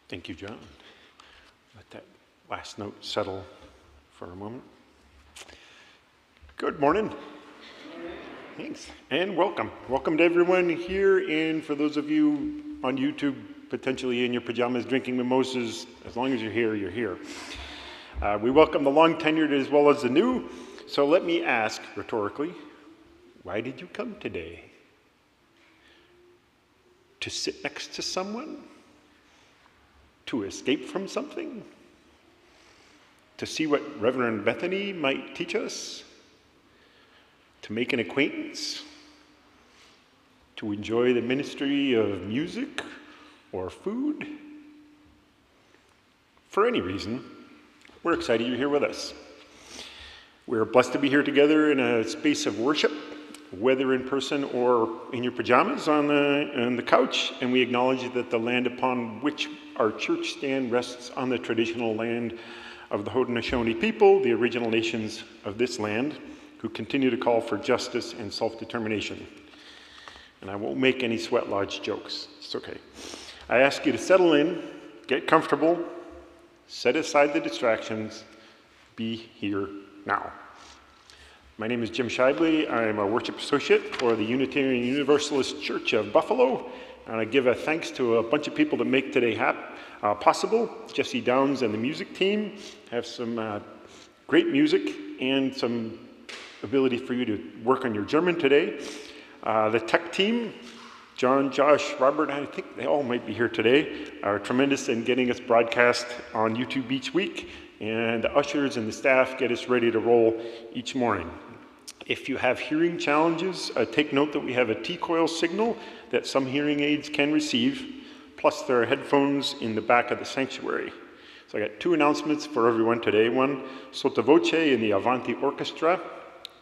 Thank you, John. Let that last note settle for a moment. Good morning. Thanks, and welcome. Welcome to everyone here, and for those of you on YouTube, potentially in your pajamas drinking mimosas, as long as you're here, you're here. We welcome the long-tenured as well as the new, so let me ask rhetorically, why did you come today? To sit next to someone? To escape from something? To see what Reverend Bethany might teach us? To make an acquaintance? To enjoy the ministry of music or food? For any reason, we're excited you're here with us. We're blessed to be here together in a space of worship, whether in person or in your pajamas on the couch, and we acknowledge that the land upon which our church stand rests on the traditional land of the Haudenosaunee people, the original nations of this land, who continue to call for justice and self-determination. And I won't make any sweat lodge jokes. It's okay. I ask you to settle in, get comfortable, set aside the distractions, be here now. My name is Jim Shibley. I'm a worship associate for the Unitarian Universalist Church of Buffalo, and I give a thanks to a bunch of people that make today possible. Jesse Downs and the music team have some great music and some ability for you to work on your German today. The tech team, John, Josh, Robert, I think they all might be here today, are tremendous in getting us broadcast on YouTube each week, and the ushers and the staff get us ready to roll each morning. If you have hearing challenges, take note that we have a T-coil signal that some hearing aids can receive, plus there are headphones in the back of the sanctuary. So I got two announcements for everyone today. One, sotto voce and the Avanti Orchestra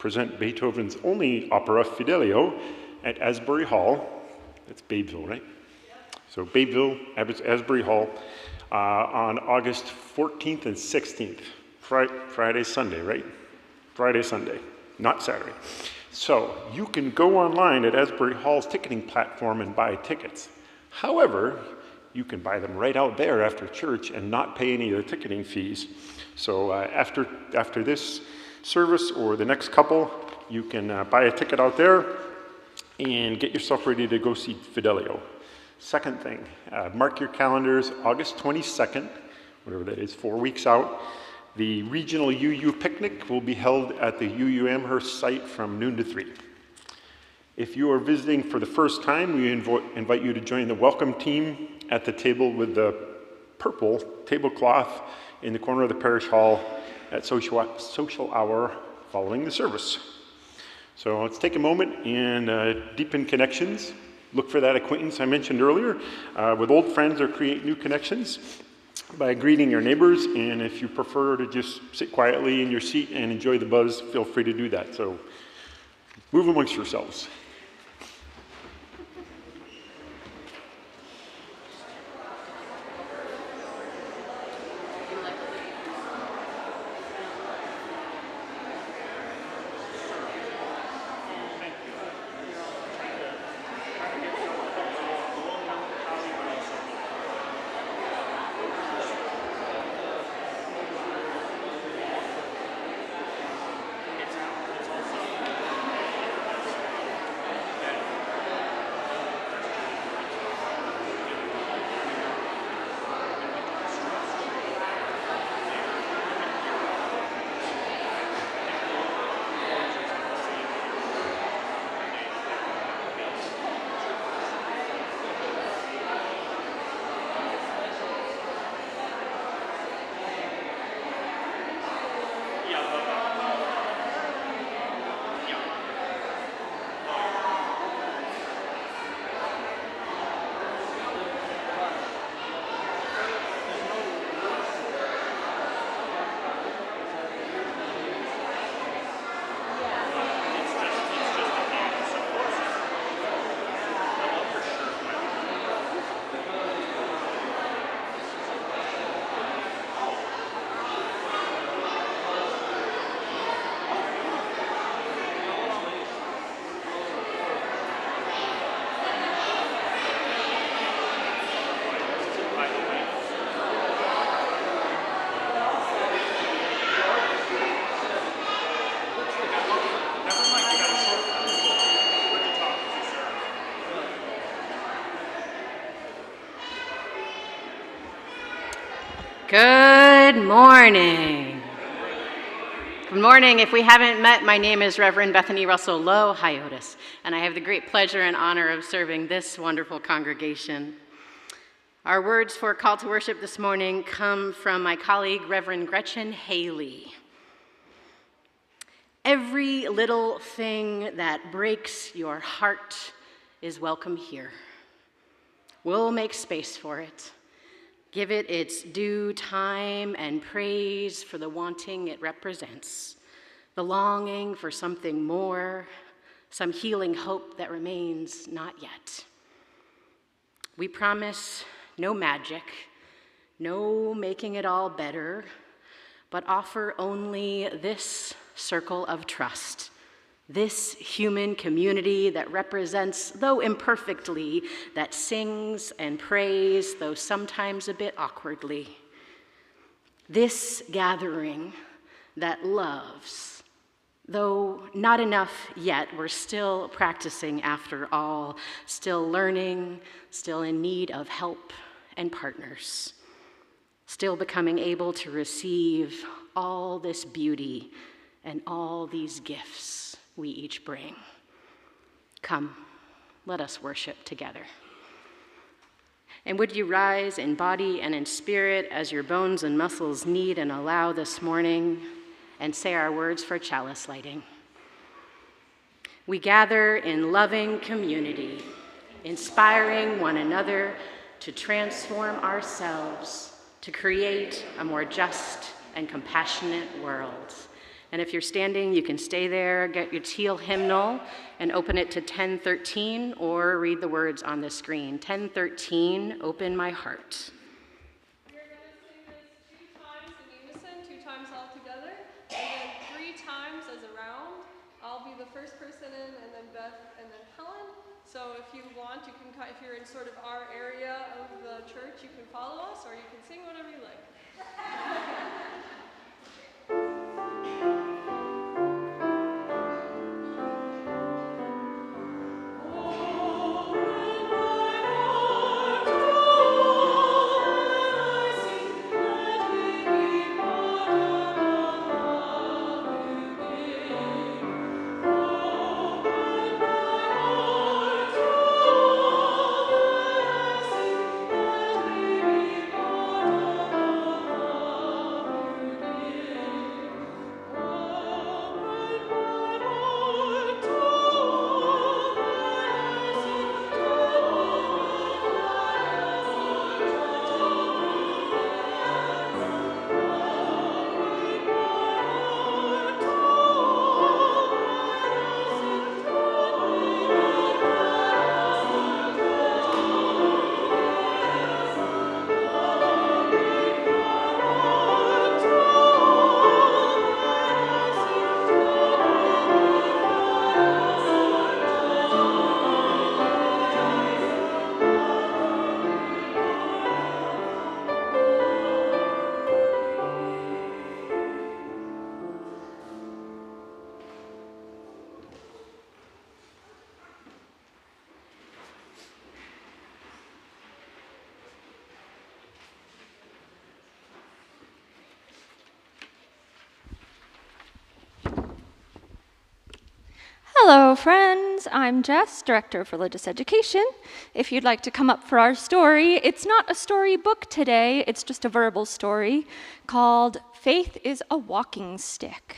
present Beethoven's only opera, Fidelio, at Asbury Hall. That's Babeville, right? So Babeville, Asbury Hall, on August 14th and 16th. Friday, Sunday, right? Friday, Sunday. Not Saturday. So you can go online at Asbury Hall's ticketing platform and buy tickets. However, you can buy them right out there after church and not pay any of the ticketing fees. So after this service or the next couple, you can buy a ticket out there and get yourself ready to go see Fidelio. Second thing, mark your calendars, August 22nd, whatever that is, 4 weeks out. The regional UU picnic will be held at the UU Amherst site from noon to 3. If you are visiting for the first time, we invite you to join the welcome team at the table with the purple tablecloth in the corner of the parish hall at social hour following the service. So let's take a moment and deepen connections. Look for that acquaintance I mentioned earlier with old friends, or create new connections by greeting your neighbors, and if you prefer to just sit quietly in your seat and enjoy the buzz, feel free to do that. So move amongst yourselves. Good morning. Good morning. If we haven't met, my name is Reverend Bethany Russell-Lowe, Hyotis, and I have the great pleasure and honor of serving this wonderful congregation. Our words for call to worship this morning come from my colleague, Reverend Gretchen Haley. Every little thing that breaks your heart is welcome here. We'll make space for it. Give it its due time and praise for the wanting it represents, the longing for something more, some healing hope that remains not yet. We promise no magic, no making it all better, but offer only this circle of trust, this human community that represents, though imperfectly, that sings and prays, though sometimes a bit awkwardly. This gathering that loves, though not enough yet, we're still practicing after all, still learning, still in need of help and partners, still becoming able to receive all this beauty and all these gifts we each bring. Come, let us worship together. And would you rise in body and in spirit as your bones and muscles need and allow this morning, and say our words for chalice lighting. We gather in loving community, inspiring one another to transform ourselves, to create a more just and compassionate world. And if you're standing, you can stay there, get your teal hymnal, and open it to 1013, or read the words on the screen. 1013, open my heart. We're going to sing this 2 times in unison, 2 times all together, and then 3 times as a round. I'll be the first person in, and then Beth, and then Helen. So if you want, you can, if you're in sort of our area of the church, you can follow us, or you can sing whatever you like. Hello, friends. I'm Jess, Director of Religious Education. If you'd like to come up for our story, it's not a storybook today, it's just a verbal story called Faith is a Walking Stick.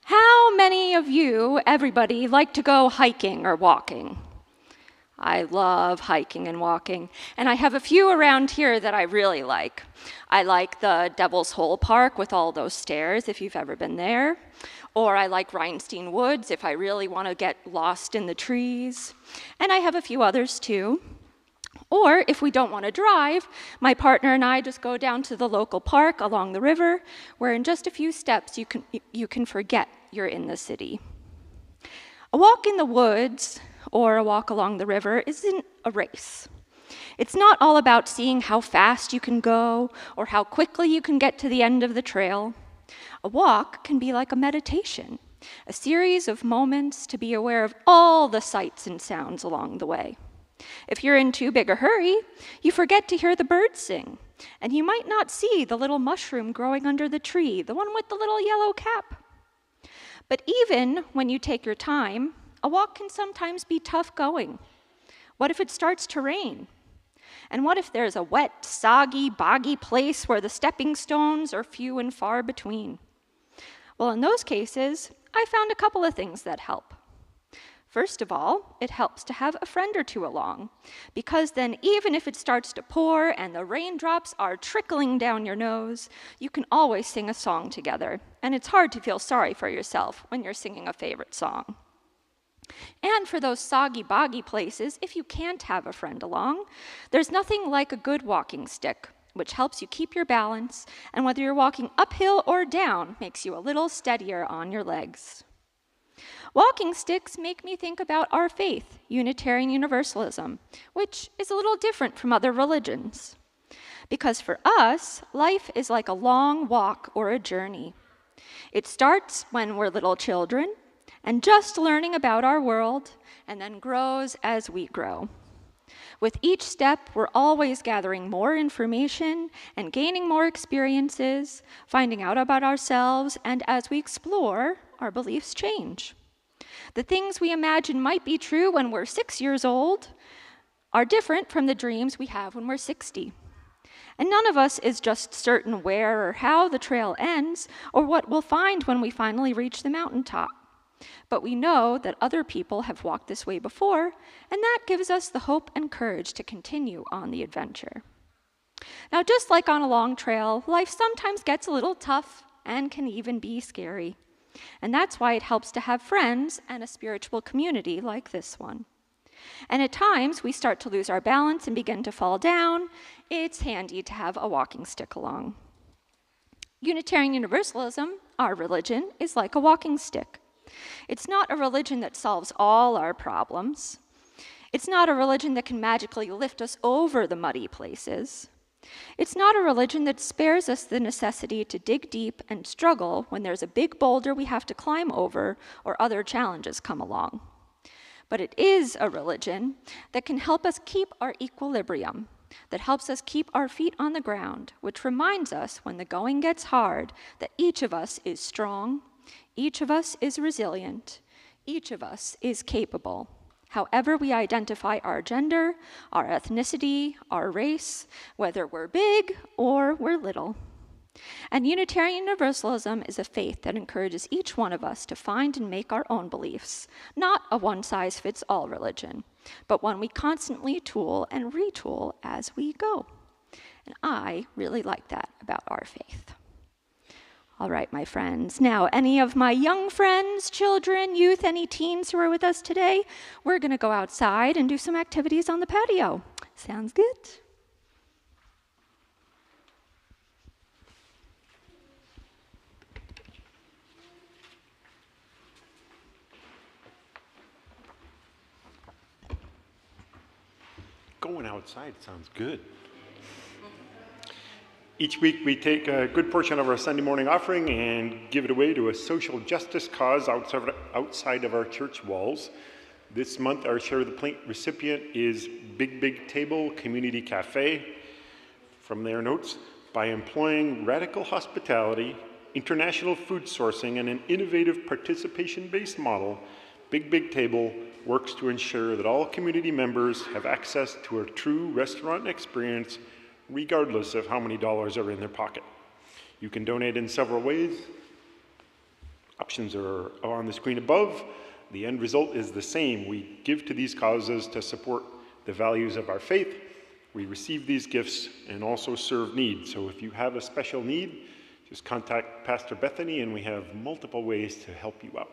How many of you, everybody, like to go hiking or walking? I love hiking and walking, and I have a few around here that I really like. I like the Devil's Hole Park with all those stairs, if you've ever been there. Or I like Rhinestein Woods if I really want to get lost in the trees. And I have a few others too. Or if we don't want to drive, my partner and I just go down to the local park along the river, where in just a few steps you can forget you're in the city. A walk in the woods or a walk along the river isn't a race. It's not all about seeing how fast you can go or how quickly you can get to the end of the trail. A walk can be like a meditation. a series of moments to be aware of all the sights and sounds along the way. If you're in too big a hurry, you forget to hear the birds sing, and you might not see the little mushroom growing under the tree, the one with the little yellow cap. But even when you take your time, a walk can sometimes be tough going. What if it starts to rain? And what if there's a wet, soggy, boggy place where the stepping stones are few and far between? Well, in those cases, I found a couple of things that help. First of all, it helps to have a friend or two along, because then even if it starts to pour and the raindrops are trickling down your nose, you can always sing a song together, and it's hard to feel sorry for yourself when you're singing a favorite song. And for those soggy, boggy places, if you can't have a friend along, there's nothing like a good walking stick, which helps you keep your balance, and whether you're walking uphill or down, makes you a little steadier on your legs. Walking sticks make me think about our faith, Unitarian Universalism, which is a little different from other religions. Because for us, life is like a long walk or a journey. It starts when we're little children and just learning about our world, and then grows as we grow. With each step, we're always gathering more information and gaining more experiences, finding out about ourselves, and as we explore, our beliefs change. The things we imagine might be true when we're 6 years old are different from the dreams we have when we're 60. And none of us is just certain where or how the trail ends or what we'll find when we finally reach the mountaintop. But we know that other people have walked this way before, and that gives us the hope and courage to continue on the adventure. Now, just like on a long trail, life sometimes gets a little tough and can even be scary. And that's why it helps to have friends and a spiritual community like this one. And at times, we start to lose our balance and begin to fall down. It's handy to have a walking stick along. Unitarian Universalism, our religion, is like a walking stick. It's not a religion that solves all our problems. It's not a religion that can magically lift us over the muddy places. It's not a religion that spares us the necessity to dig deep and struggle when there's a big boulder we have to climb over or other challenges come along. But it is a religion that can help us keep our equilibrium, that helps us keep our feet on the ground, which reminds us when the going gets hard that each of us is strong, each of us is resilient, each of us is capable. However we identify our gender, our ethnicity, our race, whether we're big or we're little. And Unitarian Universalism is a faith that encourages each one of us to find and make our own beliefs, not a one-size-fits-all religion, but one we constantly tool and retool as we go. And I really like that about our faith. All right, my friends. Now, any of my young friends, children, youth, any teens who are with us today, we're going to go outside and do some activities on the patio. Sounds good? Going outside sounds good. Each week we take a good portion of our Sunday morning offering and give it away to a social justice cause outside of our church walls. This month our Share the Plate recipient is Big Table Community Cafe. From their notes, by employing radical hospitality, international food sourcing, and an innovative participation-based model, Big Table works to ensure that all community members have access to a true restaurant experience regardless of how many dollars are in their pocket. You can donate in several ways. Options are on the screen above. The end result is the same. We give to these causes to support the values of our faith. We receive these gifts and also serve needs. So if you have a special need, just contact Pastor Bethany and we have multiple ways to help you out.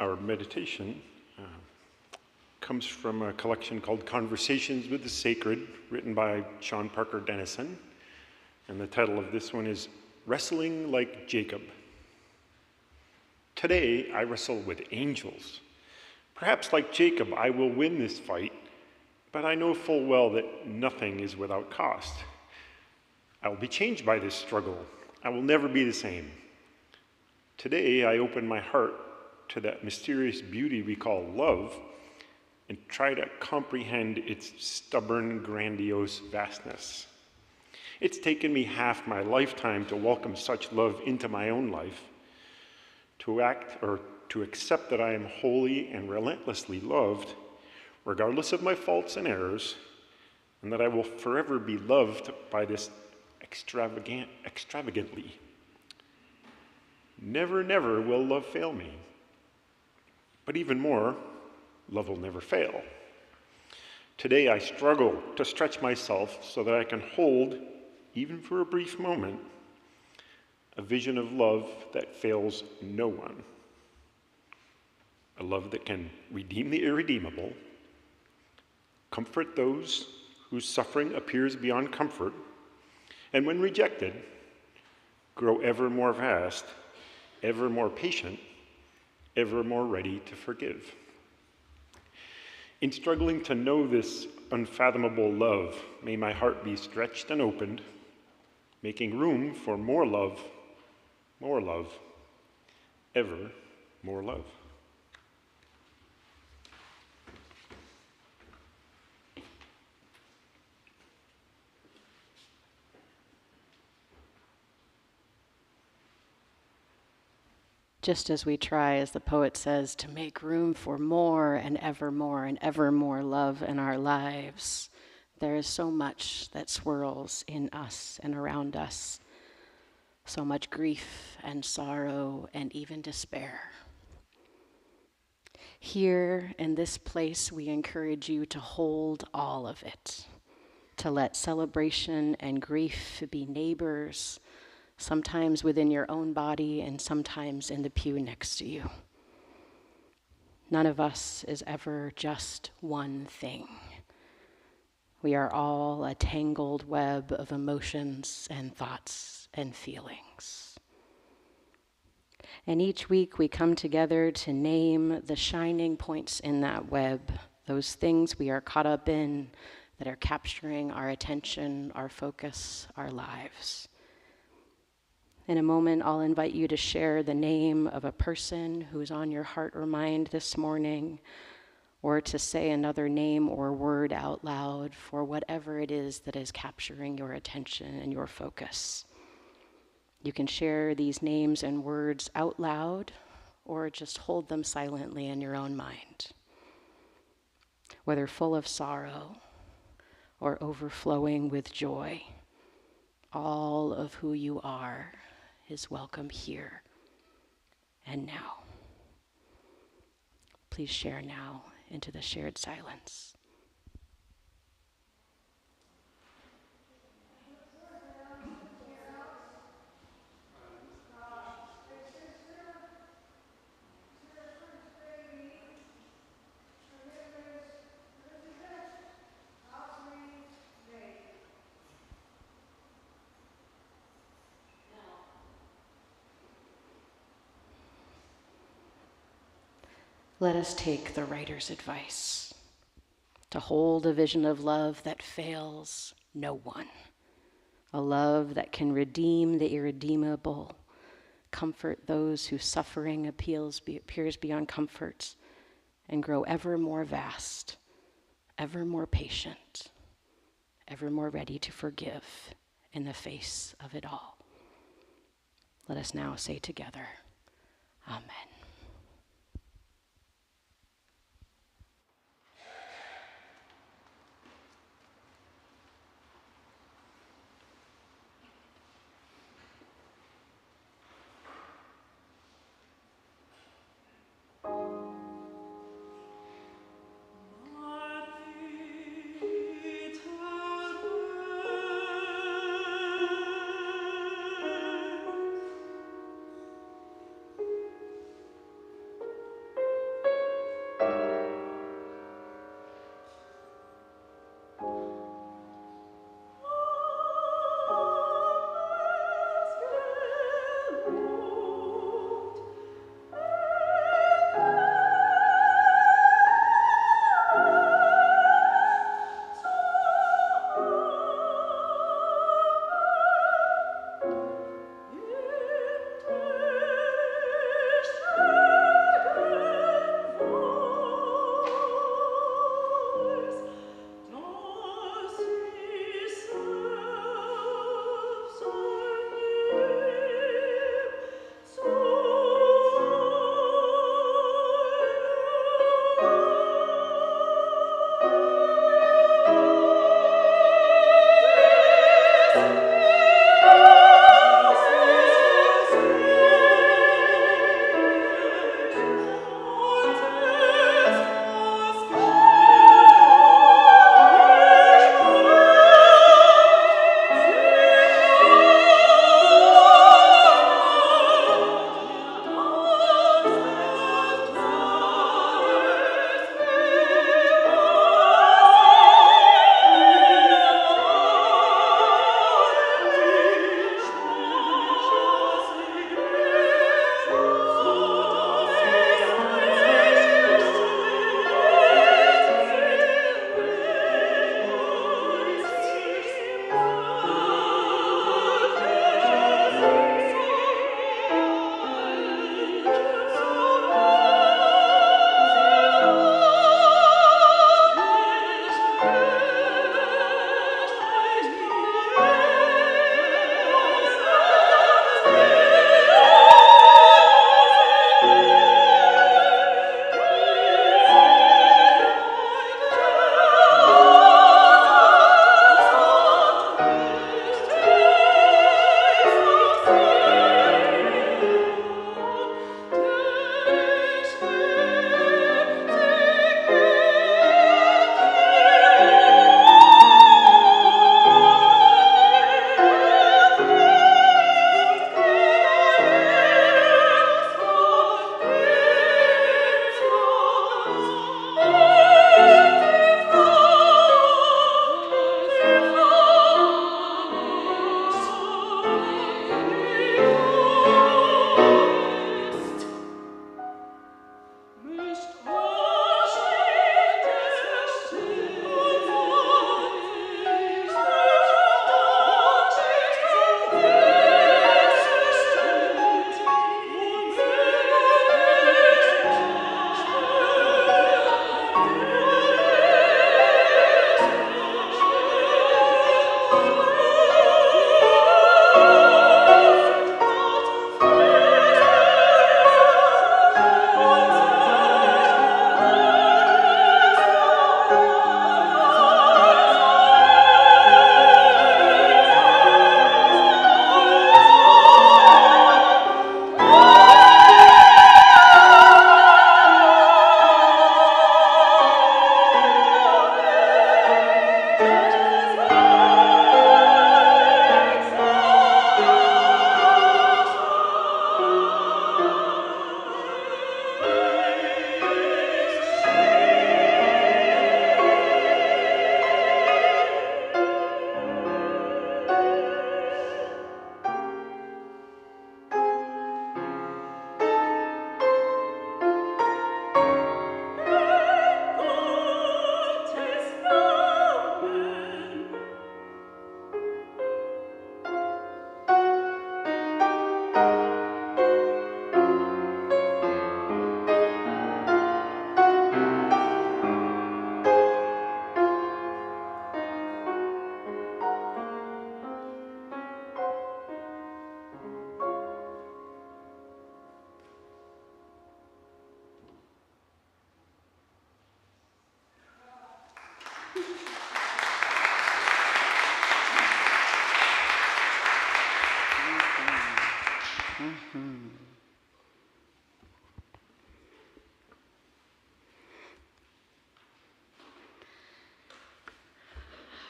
Our meditation comes from a collection called Conversations with the Sacred, written by Sean Parker Dennison. And the title of this one is Wrestling Like Jacob. Today, I wrestle with angels. Perhaps like Jacob, I will win this fight, but I know full well that nothing is without cost. I will be changed by this struggle. I will never be the same. Today, I open my heart to that mysterious beauty we call love and try to comprehend its stubborn, grandiose vastness. It's taken me half my lifetime to welcome such love into my own life, to accept that I am wholly and relentlessly loved, regardless of my faults and errors, and that I will forever be loved by this extravagantly. Never, never will love fail me. But even more, love will never fail. Today I struggle to stretch myself so that I can hold, even for a brief moment, a vision of love that fails no one. A love that can redeem the irredeemable, comfort those whose suffering appears beyond comfort, and when rejected, grow ever more vast, ever more patient, ever more ready to forgive. In struggling to know this unfathomable love, may my heart be stretched and opened, making room for more love, ever more love. Just as we try, as the poet says, to make room for more and ever more love in our lives, there is so much that swirls in us and around us, so much grief and sorrow and even despair. Here in this place, we encourage you to hold all of it, to let celebration and grief be neighbors, sometimes within your own body and sometimes in the pew next to you. None of us is ever just one thing. We are all a tangled web of emotions and thoughts and feelings. And each week we come together to name the shining points in that web, those things we are caught up in that are capturing our attention, our focus, our lives. In a moment, I'll invite you to share the name of a person who is on your heart or mind this morning, or to say another name or word out loud for whatever it is that is capturing your attention and your focus. You can share these names and words out loud, or just hold them silently in your own mind. Whether full of sorrow or overflowing with joy, all of who you are is welcome here and now. Please share now into the shared silence. Let us take the writer's advice to hold a vision of love that fails no one, a love that can redeem the irredeemable, comfort those whose suffering appears beyond comfort, and grow ever more vast, ever more patient, ever more ready to forgive in the face of it all. Let us now say together, Amen.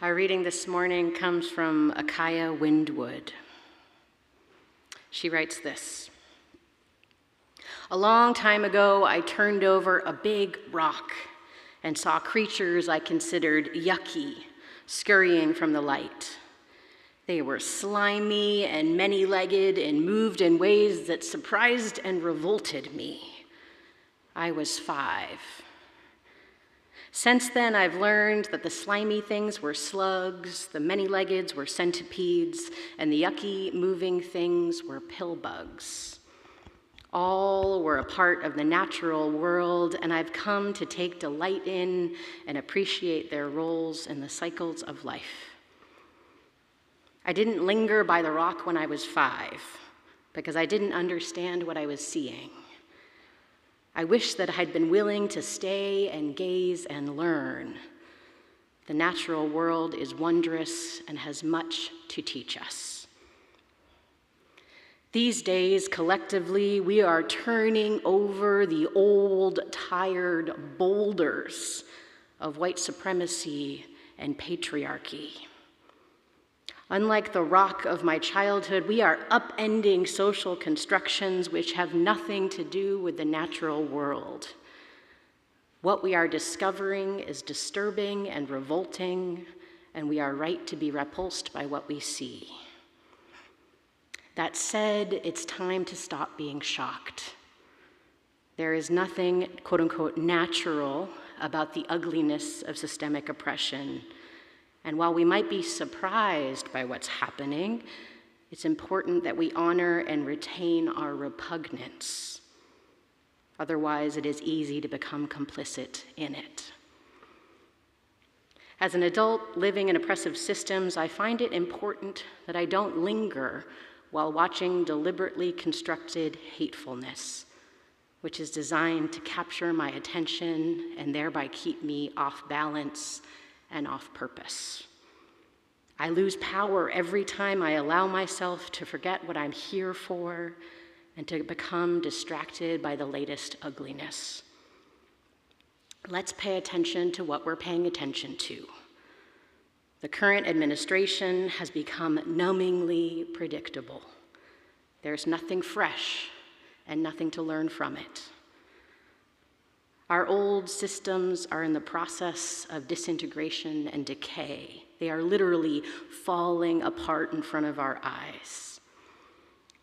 Our reading this morning comes from Akaya Windwood. She writes this: "A long time ago, I turned over a big rock and saw creatures I considered yucky scurrying from the light. They were slimy and many-legged and moved in ways that surprised and revolted me. I was 5. Since then, I've learned that the slimy things were slugs, the many-leggeds were centipedes, and the yucky, moving things were pill bugs. All were a part of the natural world, and I've come to take delight in and appreciate their roles in the cycles of life. I didn't linger by the rock when I was 5, because I didn't understand what I was seeing. I wish that I'd been willing to stay and gaze and learn. The natural world is wondrous and has much to teach us. These days, collectively, we are turning over the old, tired boulders of white supremacy and patriarchy. Unlike the rock of my childhood, we are upending social constructions which have nothing to do with the natural world. What we are discovering is disturbing and revolting, and we are right to be repulsed by what we see. That said, it's time to stop being shocked. There is nothing, quote unquote, natural about the ugliness of systemic oppression. And while we might be surprised by what's happening, it's important that we honor and retain our repugnance. Otherwise, it is easy to become complicit in it. As an adult living in oppressive systems, I find it important that I don't linger while watching deliberately constructed hatefulness, which is designed to capture my attention and thereby keep me off balance and off purpose. I lose power every time I allow myself to forget what I'm here for and to become distracted by the latest ugliness. Let's pay attention to what we're paying attention to. The current administration has become numbingly predictable. There's nothing fresh and nothing to learn from it. Our old systems are in the process of disintegration and decay. They are literally falling apart in front of our eyes.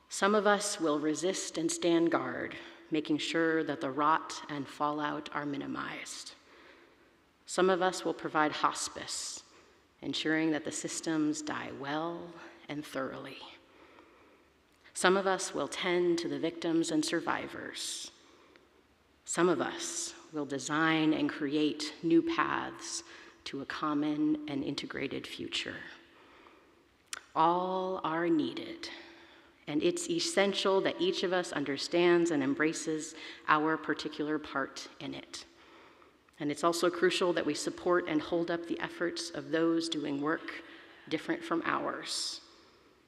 Some of us will resist and stand guard, making sure that the rot and fallout are minimized. Some of us will provide hospice, ensuring that the systems die well and thoroughly. Some of us will tend to the victims and survivors. Some of us will design and create new paths to a common and integrated future. All are needed, and it's essential that each of us understands and embraces our particular part in it. And it's also crucial that we support and hold up the efforts of those doing work different from ours.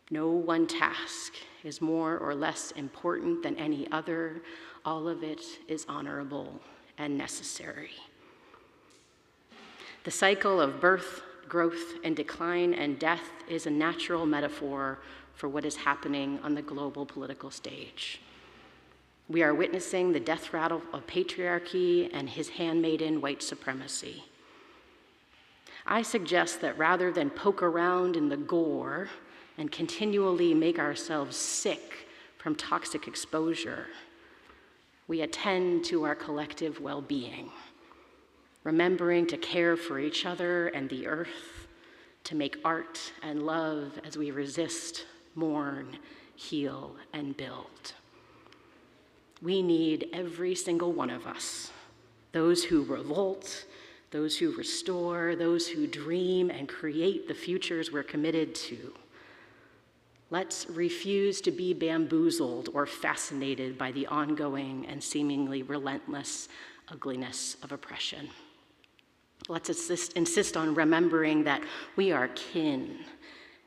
No one task is more or less important than any other. All of it is honorable and necessary. The cycle of birth, growth, and decline and death is a natural metaphor for what is happening on the global political stage. We are witnessing the death rattle of patriarchy and his handmaiden white supremacy. I suggest that rather than poke around in the gore and continually make ourselves sick from toxic exposure, we attend to our collective well-being, remembering to care for each other and the earth, to make art and love as we resist, mourn, heal, and build. We need every single one of us, those who revolt, those who restore, those who dream and create the futures we're committed to. Let's refuse to be bamboozled or fascinated by the ongoing and seemingly relentless ugliness of oppression. Let's insist on remembering that we are kin,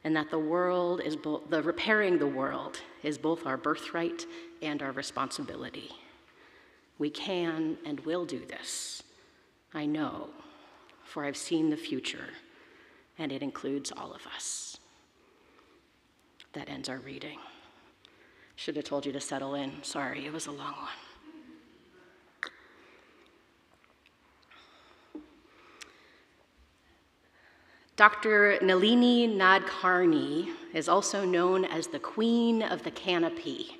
and that the world is repairing the world is both our birthright and our responsibility. We can and will do this. I know, for I've seen the future, and it includes all of us. That ends our reading. Should have told you to settle in. Sorry, it was a long one. Dr. Nalini Nadkarni is also known as the Queen of the Canopy.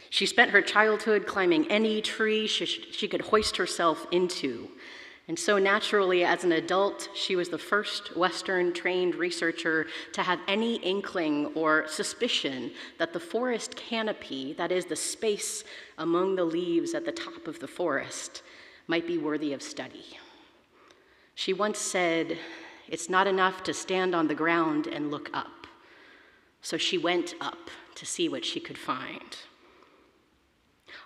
She spent her childhood climbing any tree she could hoist herself into. And so naturally, as an adult, she was the first Western-trained researcher to have any inkling or suspicion that the forest canopy, that is the space among the leaves at the top of the forest, might be worthy of study. She once said, "It's not enough to stand on the ground and look up." So she went up to see what she could find.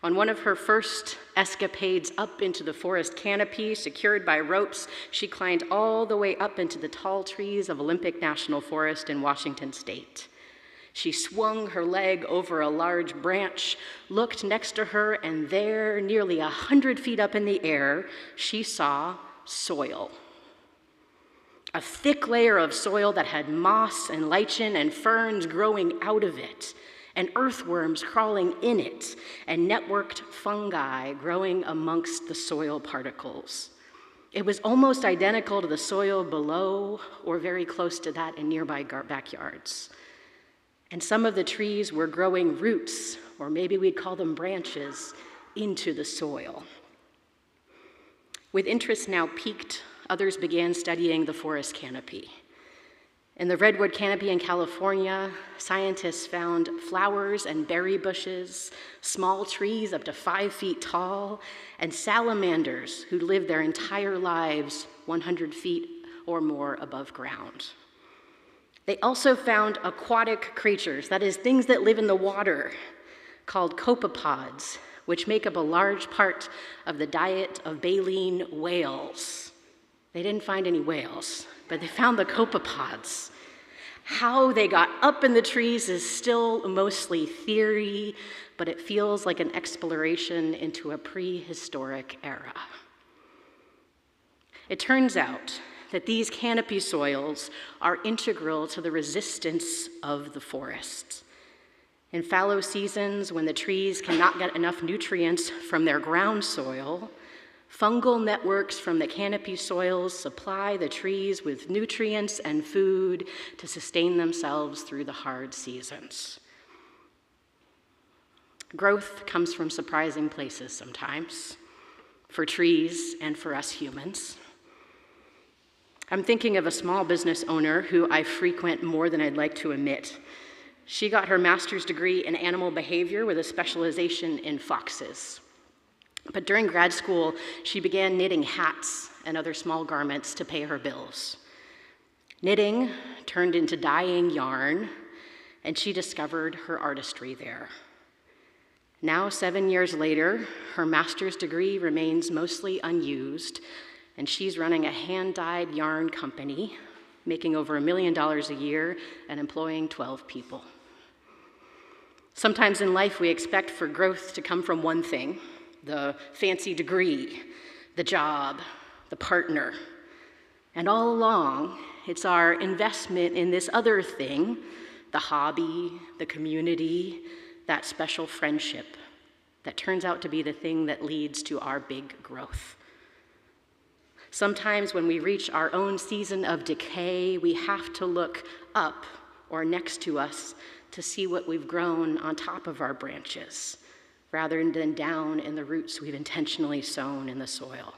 On one of her first escapades up into the forest canopy, secured by ropes, she climbed all the way up into the tall trees of Olympic National Forest in Washington State. She swung her leg over a large branch, looked next to her, and there, nearly 100 feet up in the air, she saw soil. A thick layer of soil that had moss and lichen and ferns growing out of it, and earthworms crawling in it, and networked fungi growing amongst the soil particles. It was almost identical to the soil below, or very close to that in nearby backyards. And some of the trees were growing roots, or maybe we'd call them branches, into the soil. With interest now peaked, others began studying the forest canopy. In the redwood canopy in California, scientists found flowers and berry bushes, small trees up to 5 feet tall, and salamanders who lived their entire lives 100 feet or more above ground. They also found aquatic creatures, that is, things that live in the water, called copepods, which make up a large part of the diet of baleen whales. They didn't find any whales, but they found the copepods. How they got up in the trees is still mostly theory, but it feels like an exploration into a prehistoric era. It turns out that these canopy soils are integral to the resistance of the forest. In fallow seasons, when the trees cannot get enough nutrients from their ground soil, fungal networks from the canopy soils supply the trees with nutrients and food to sustain themselves through the hard seasons. Growth comes from surprising places sometimes, for trees and for us humans. I'm thinking of a small business owner who I frequent more than I'd like to admit. She got her master's degree in animal behavior with a specialization in foxes. But during grad school, she began knitting hats and other small garments to pay her bills. Knitting turned into dyeing yarn, and she discovered her artistry there. Now, 7 years later, her master's degree remains mostly unused, and she's running a hand-dyed yarn company, making over $1 million a year and employing 12 people. Sometimes in life, we expect for growth to come from one thing: the fancy degree, the job, the partner. And all along, it's our investment in this other thing, the hobby, the community, that special friendship, that turns out to be the thing that leads to our big growth. Sometimes when we reach our own season of decay, we have to look up or next to us to see what we've grown on top of our branches, rather than down in the roots we've intentionally sown in the soil.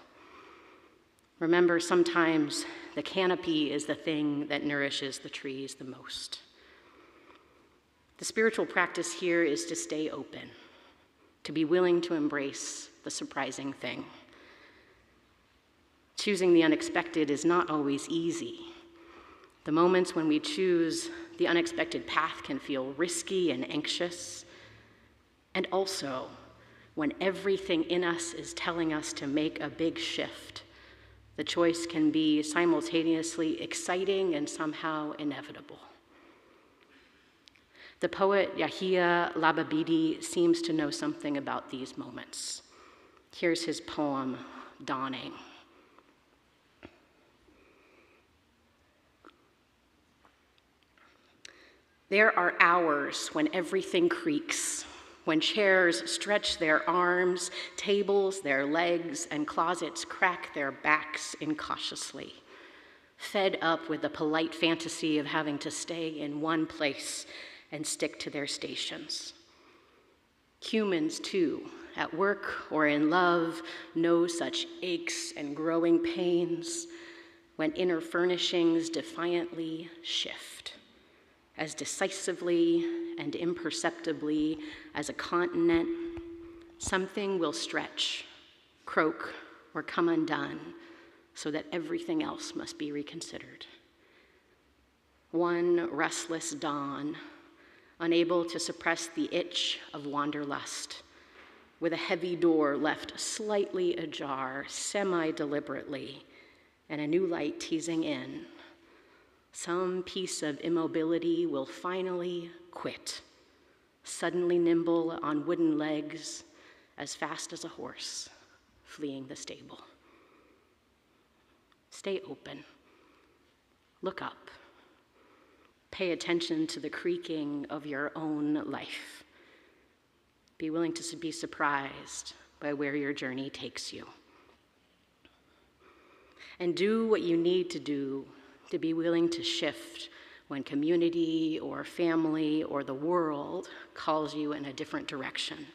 Remember, sometimes the canopy is the thing that nourishes the trees the most. The spiritual practice here is to stay open, to be willing to embrace the surprising thing. Choosing the unexpected is not always easy. The moments when we choose the unexpected path can feel risky and anxious. And also, when everything in us is telling us to make a big shift, the choice can be simultaneously exciting and somehow inevitable. The poet Yahia Lababidi seems to know something about these moments. Here's his poem, Dawning. There are hours when everything creaks, when chairs stretch their arms, tables their legs, and closets crack their backs incautiously, fed up with the polite fantasy of having to stay in one place and stick to their stations. Humans, too, at work or in love, know such aches and growing pains when inner furnishings defiantly shift, as decisively and imperceptibly as a continent. Something will stretch, croak, or come undone, so that everything else must be reconsidered. One restless dawn, unable to suppress the itch of wanderlust, with a heavy door left slightly ajar, semi-deliberately, and a new light teasing in, some piece of immobility will finally quit, suddenly nimble on wooden legs, as fast as a horse fleeing the stable. Stay open. Look up. Pay attention to the creaking of your own life. Be willing to be surprised by where your journey takes you. And do what you need to do to be willing to shift when community or family or the world calls you in a different direction.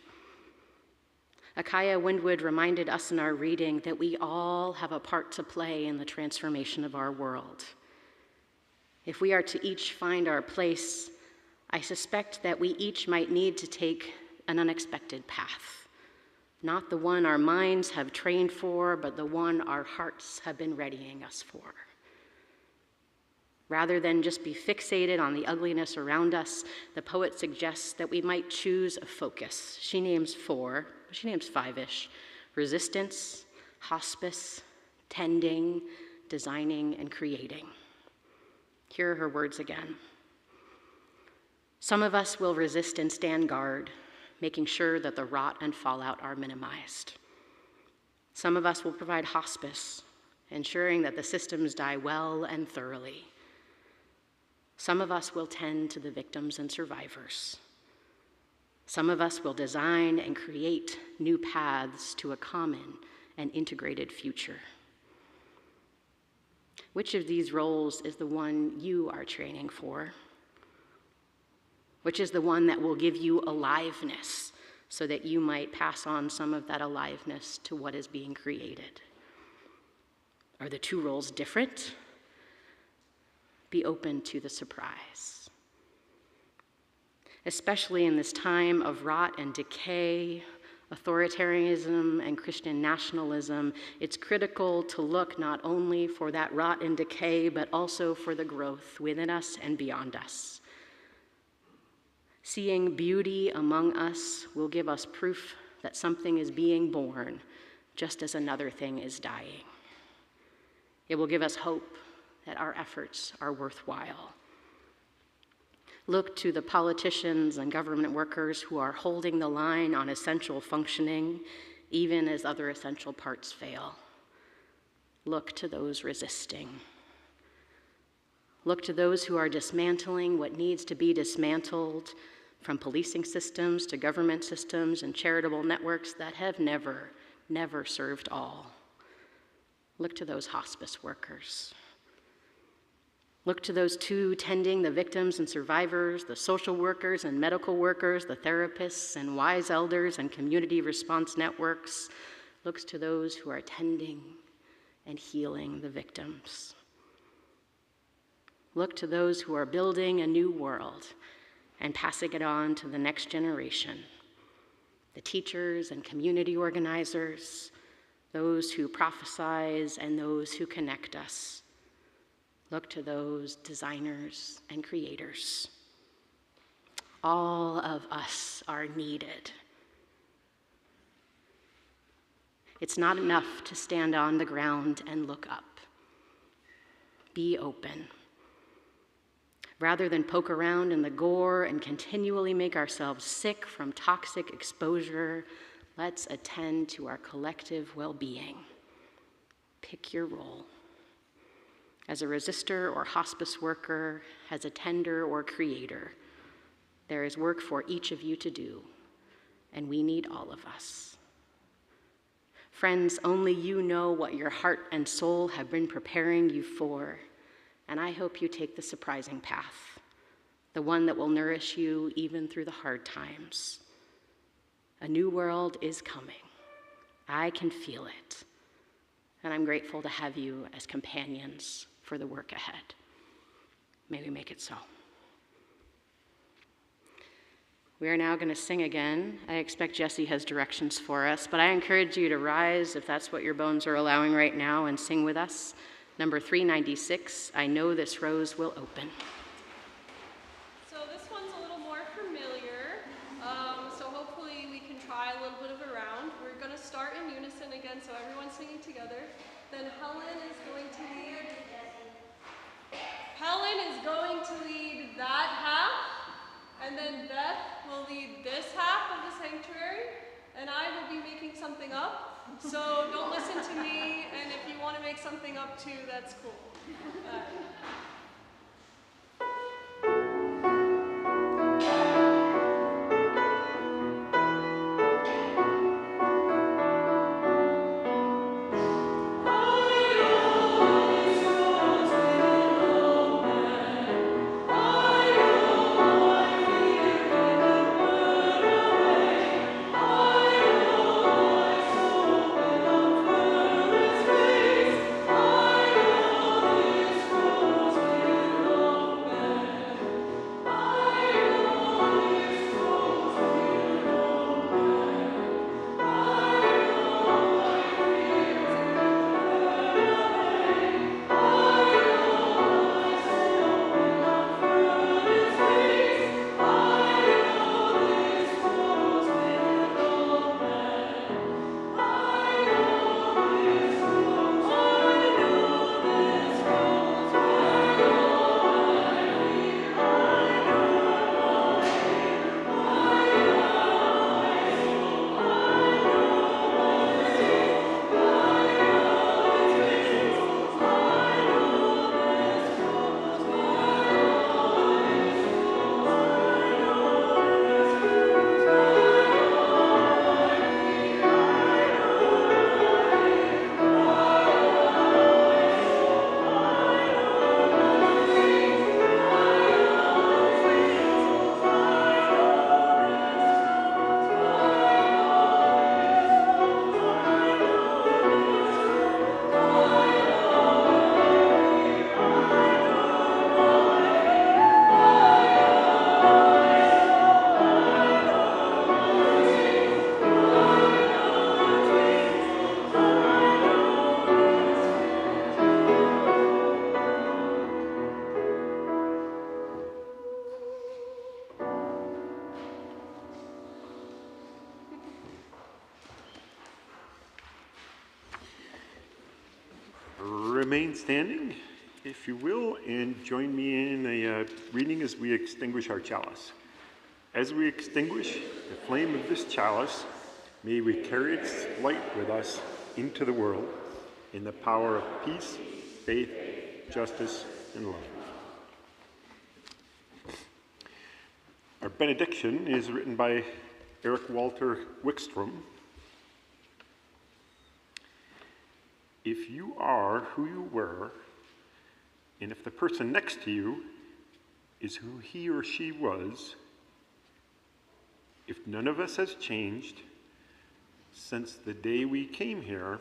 Akaya Windwood reminded us in our reading that we all have a part to play in the transformation of our world. If we are to each find our place, I suspect that we each might need to take an unexpected path. Not the one our minds have trained for, but the one our hearts have been readying us for. Rather than just be fixated on the ugliness around us, the poet suggests that we might choose a focus. She names 4, she names 5-ish: resistance, hospice, tending, designing, and creating. Here are her words again. Some of us will resist and stand guard, making sure that the rot and fallout are minimized. Some of us will provide hospice, ensuring that the systems die well and thoroughly. Some of us will tend to the victims and survivors. Some of us will design and create new paths to a common and integrated future. Which of these roles is the one you are training for? Which is the one that will give you aliveness so that you might pass on some of that aliveness to what is being created? Are the 2 roles different? Be open to the surprise. Especially in this time of rot and decay, authoritarianism and Christian nationalism, it's critical to look not only for that rot and decay, but also for the growth within us and beyond us. Seeing beauty among us will give us proof that something is being born, just as another thing is dying. It will give us hope that our efforts are worthwhile. Look to the politicians and government workers who are holding the line on essential functioning, even as other essential parts fail. Look to those resisting. Look to those who are dismantling what needs to be dismantled, from policing systems to government systems and charitable networks that have never served all. Look to those hospice workers. Look to those 2 tending the victims and survivors, the social workers and medical workers, the therapists and wise elders and community response networks. Look to those who are tending and healing the victims. Look to those who are building a new world and passing it on to the next generation. The teachers and community organizers, those who prophesize and those who connect us. Look to those designers and creators. All of us are needed. It's not enough to stand on the ground and look up. Be open. Rather than poke around in the gore and continually make ourselves sick from toxic exposure, let's attend to our collective well-being. Pick your role. As a resistor or hospice worker, as a tender or creator, There is work for each of you to do, and we need all of us. Friends, only you know what your heart and soul have been preparing you for, and I hope you take the surprising path, the one that will nourish you even through the hard times. A new world is coming. I can feel it, and I'm grateful to have you as companions for the work ahead. May we make it so. We are now going to sing again. I expect Jesse has directions for us, but I encourage you to rise if that's what your bones are allowing right now and sing with us. Number 396, I Know This Rose Will Open. So this one's a little more familiar, so hopefully we can try a little bit of a round. We're going to start in unison again, so everyone's singing together. Then Helen is going to lead that half, and then Beth will lead this half of the sanctuary, and I will be making something up. So don't listen to me, and if you want to make something up too, that's cool. Remain standing, if you will, and join me in a reading as we extinguish our chalice. As we extinguish the flame of this chalice, may we carry its light with us into the world in the power of peace, faith, justice, and love. Our benediction is written by Eric Walter Wickstrom. If you are who you were, and if the person next to you is who he or she was, if none of us has changed since the day we came here,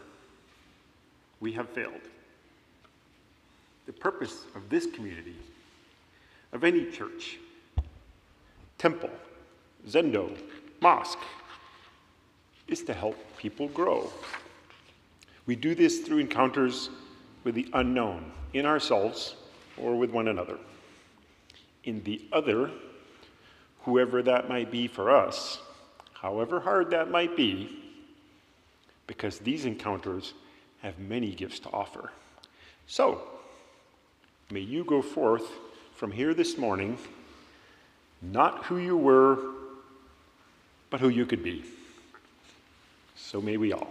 we have failed. The purpose of this community, of any church, temple, zendo, mosque, is to help people grow. We do this through encounters with the unknown, in ourselves or with one another. In the other, whoever that might be for us, however hard that might be, because these encounters have many gifts to offer. So, may you go forth from here this morning, not who you were, but who you could be. So may we all.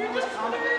You're just